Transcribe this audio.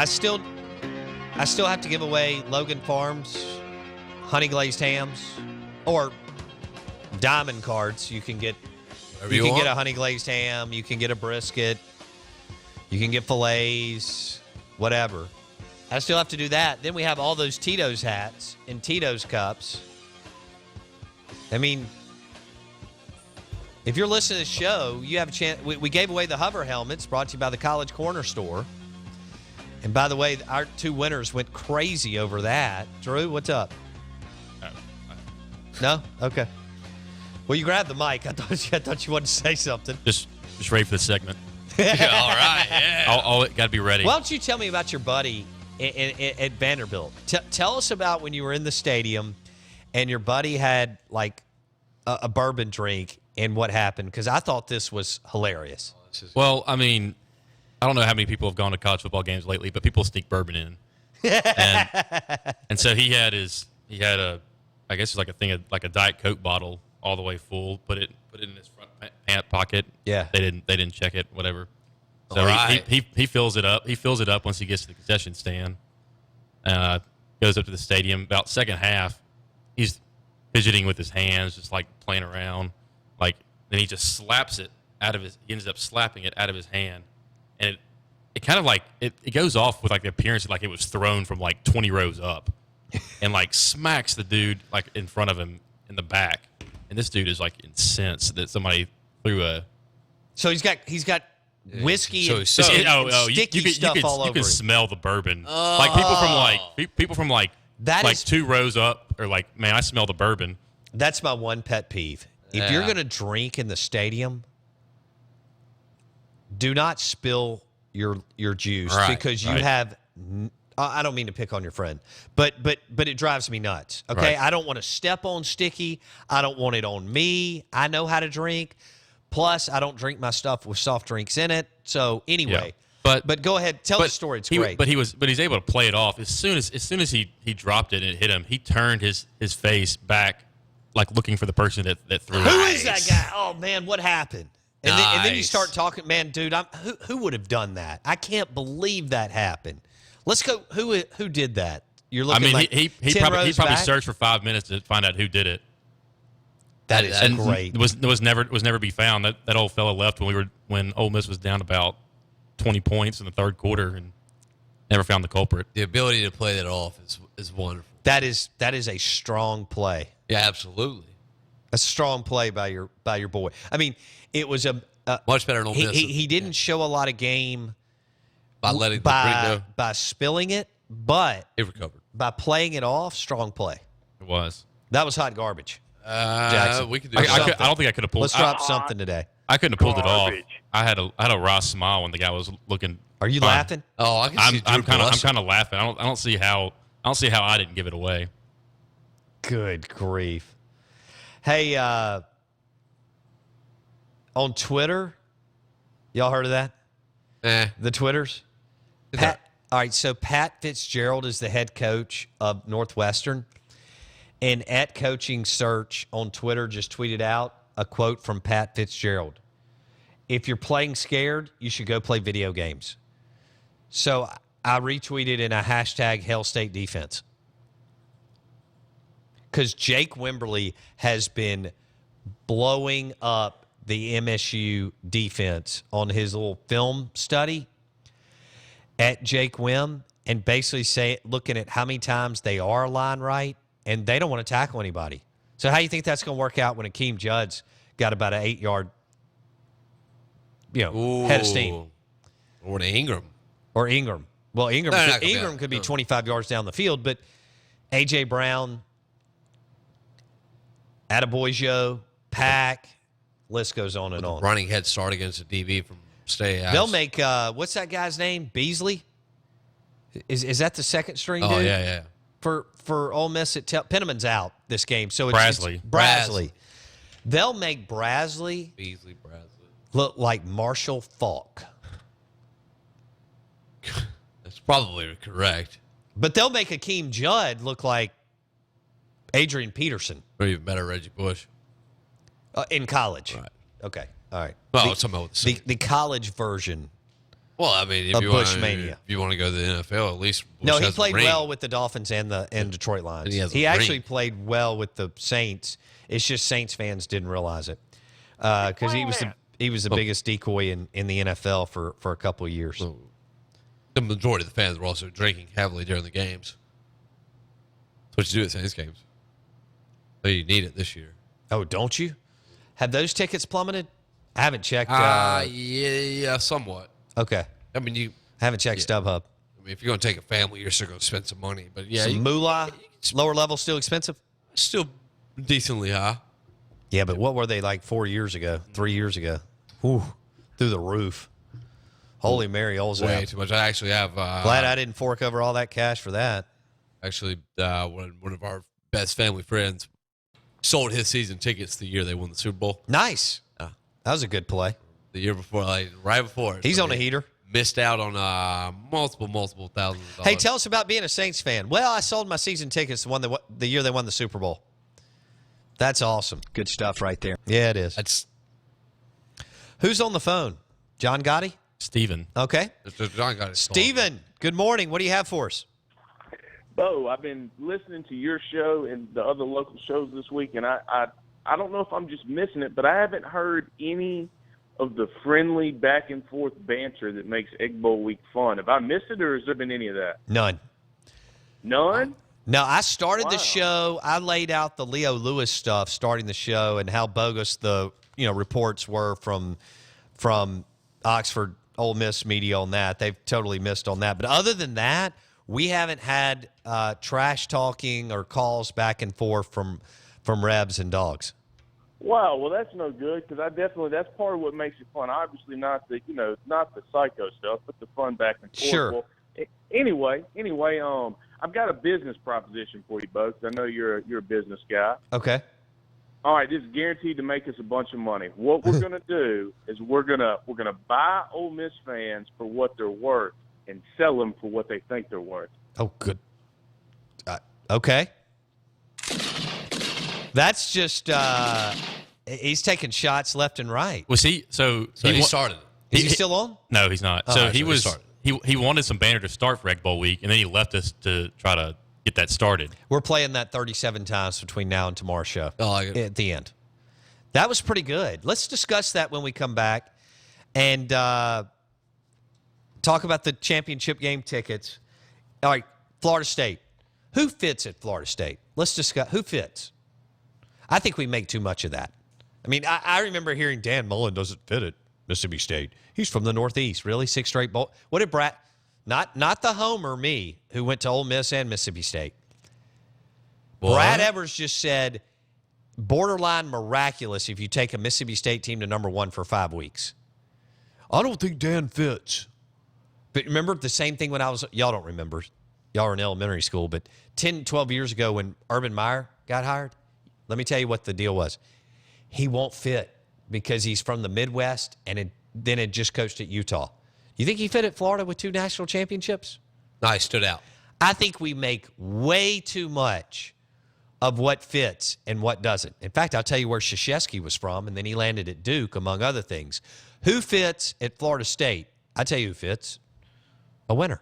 I still have to give away Logan Farms honey glazed hams or diamond cards. You can get get a honey glazed ham. You can get a brisket. You can get fillets, whatever. I still have to do that. Then we have all those Tito's hats and Tito's cups. I mean, if you're listening to the show, you have a chance. We gave away the hover helmets brought to you by the College Corner Store. And by the way, our two winners went crazy over that. Drew, what's up? No? Okay. Well, you grabbed the mic. I thought you wanted to say something. Just ready for the segment. Yeah, all right. Yeah. Got to be ready. Why don't you tell me about your buddy at Vanderbilt? Tell us about when you were in the stadium and your buddy had like a bourbon drink and what happened, because I thought this was hilarious. Well, I mean, I don't know how many people have gone to college football games lately, but people sneak bourbon in. and so he had a, I guess it's like a thing of, like a Diet Coke bottle all the way full, put it in his front pant pocket. Yeah. They didn't check it, whatever. So All right. he fills it up. He fills it up once he gets to the concession stand. Goes up to the stadium. About second half, he's fidgeting with his hands, just like playing around. Like, then he just slaps it out of his. He ends up slapping it out of his hand, and it kind of like it goes off with like the appearance of like it was thrown from like 20 rows up, and like smacks the dude like in front of him in the back. And this dude is like incensed that somebody threw a. So he's got whiskey So and, he's so- and sticky stuff all over You can him. smell the bourbon. Like people from That like is- 2 rows up are like, man, I smell the bourbon. That's my one pet peeve. If you're going to drink in the stadium, do not spill your juice, Right, because you right. have. I don't mean to pick on your friend, but it drives me nuts. Okay, Right. I don't want to step on sticky. I don't want it on me. I know how to drink. Plus, I don't drink my stuff with soft drinks in it. So anyway, Yeah. but go ahead, tell the story. It's great. But he's able to play it off as soon as he dropped it and it hit him. He turned his face back, like looking for the person that threw it. Who is that guy? Oh man, what happened? And then you Nice. start talking, man, dude. Who would have done that? I can't believe that happened. Let's go. Who did that? You're I looking mean, like he 10 probably rows back? searched for 5 minutes to find out who did it. That is And great. It was never be found. That old fella left when Ole Miss was down about 20 points in the third quarter and never found the culprit. The ability to play that off is wonderful. That is a strong play. Yeah, absolutely. A strong play by your boy. I mean, it was a Much better than Ole Miss. he didn't show a lot of game by letting the drink go. by spilling it, but He recovered. by playing it off, strong play. It was. That was hot garbage. Jackson. We could do I something. don't think I could have pulled. Let's drop something today. I couldn't have pulled it off. Garbage. I had a raw smile when the guy was looking. Are you fine. laughing? Oh, I can see I'm Drew blushing. kind of laughing. I don't see how I didn't give it away. Good grief. Hey, on Twitter, y'all heard of that? The Twitters? All right, so Pat Fitzgerald is the head coach of Northwestern. And at Coaching Search on Twitter just tweeted out a quote from Pat Fitzgerald. If you're playing scared, you should go play video games. So I retweeted in a hashtag Hail State Defense. Because Jake Wimberly has been blowing up the MSU defense on his little film study at Jake Wim, and basically looking at how many times they are line right, and they don't want to tackle anybody. So how do you think that's going to work out when Akeem Judd's got about an 8-yard, head of steam? Or to Ingram. Or Ingram. Well, They're not gonna be Ingram out. could be No. 25 yards down the field, but A.J. Brown, Attaboyjo, Pack, list goes on and on. Running head start against a DB from Stay Out. They'll make, what's that guy's name? Beasley? Is that the second string Oh, dude? yeah. For Ole Miss, Penniman's out this game. So Brasley. It's Brasley. They'll make Brasley Beasley, Bradley. look like Marshall Falk. That's probably correct. But they'll make Akeem Judd look like Adrian Peterson Or even better, Reggie Bush. in college. Right. Okay. All right. Well, somehow with the the college version Well, I mean, of Bush mania. If you want to go to the NFL, at least Bush No, he has a played ring. well with the Dolphins and Detroit Lions. And he has a He actually ring. played well with the Saints. It's just Saints fans didn't realize it because he was the biggest decoy in the NFL for a couple of years. The majority of the fans were also drinking heavily during the games. That's what you do at Saints games. So you need it this year. Oh, don't you? Have those tickets plummeted? I haven't checked. Yeah, somewhat. Okay. I mean, you. Haven't checked StubHub. I mean, if you're going to take a family, you're still going to spend some money. But yeah, Some moolah, lower level still expensive? still decently high. Yeah, but what were they like 4 years ago, 3 years ago? Whew, through the roof. Holy Mary, all's Way out. too much. I actually have. Glad I didn't fork over all that cash for that. Actually, one of our best family friends sold his season tickets the year they won the Super Bowl. Nice. That was a good play. The year before, like right before. He's So on a he heater. Missed out on multiple thousands of dollars. Hey, tell us about being a Saints fan. Well, I sold my season tickets the year they won the Super Bowl. That's awesome. Good stuff right there. Yeah, it is. That's Who's on the phone? John Gotti? Steven. Okay. John got it. Steven, good morning. What do you have for us? Bo, I've been listening to your show and the other local shows this week, and I don't know if I'm just missing it, but I haven't heard any of the friendly back and forth banter that makes Egg Bowl week fun. Have I missed it, or has there been any of that? None. None? No, I started the Wow. show. I laid out the Leo Lewis stuff starting the show and how bogus the reports were from Oxford Ole Miss media on that. They've totally missed on that. But other than that, we haven't had trash talking or calls back and forth from Rebs and Dogs. Wow, well that's no good because that's part of what makes it fun. Obviously not the psycho stuff, but the fun back and forth. Sure. Well, anyway, I've got a business proposition for you, Bo, 'cause I know you're a business guy. Okay. All right, this is guaranteed to make us a bunch of money. What we're going to do is we're going to buy Ole Miss fans for what they're worth and sell them for what they think they're worth. Oh, good. Okay. That's just he's taking shots left and right. Was he? So He wa- started. Is he still on? No, he's not. Oh, So so he he was. started. He wanted some banner to start for Egg Bowl week, and then he left us to try to get that started. We're playing that 37 times between now and tomorrow's show. I like it. At the end. That was pretty good. Let's discuss that when we come back and talk about the championship game tickets. All right, Florida State. Who fits at Florida State? Let's discuss who fits. I think we make too much of that. I mean, I remember hearing Dan Mullen doesn't fit at Mississippi State. He's from the Northeast. Really? 6 straight bowl. What did Brad, not the homer me, who went to Ole Miss and Mississippi State. What? Brad Evers just said, borderline miraculous if you take a Mississippi State team to number 1 for 5 weeks. I don't think Dan fits. But remember the same thing when y'all don't remember. Y'all are in elementary school, but 10, 12 years ago when Urban Meyer got hired, let me tell you what the deal was. He won't fit because he's from the Midwest and then had just coached at Utah. You think he fit at Florida with 2 national championships? No, he stood out. I think we make way too much of what fits and what doesn't. In fact, I'll tell you where Krzyzewski was from, and then he landed at Duke, among other things. Who fits at Florida State? I'll tell you who fits. A winner.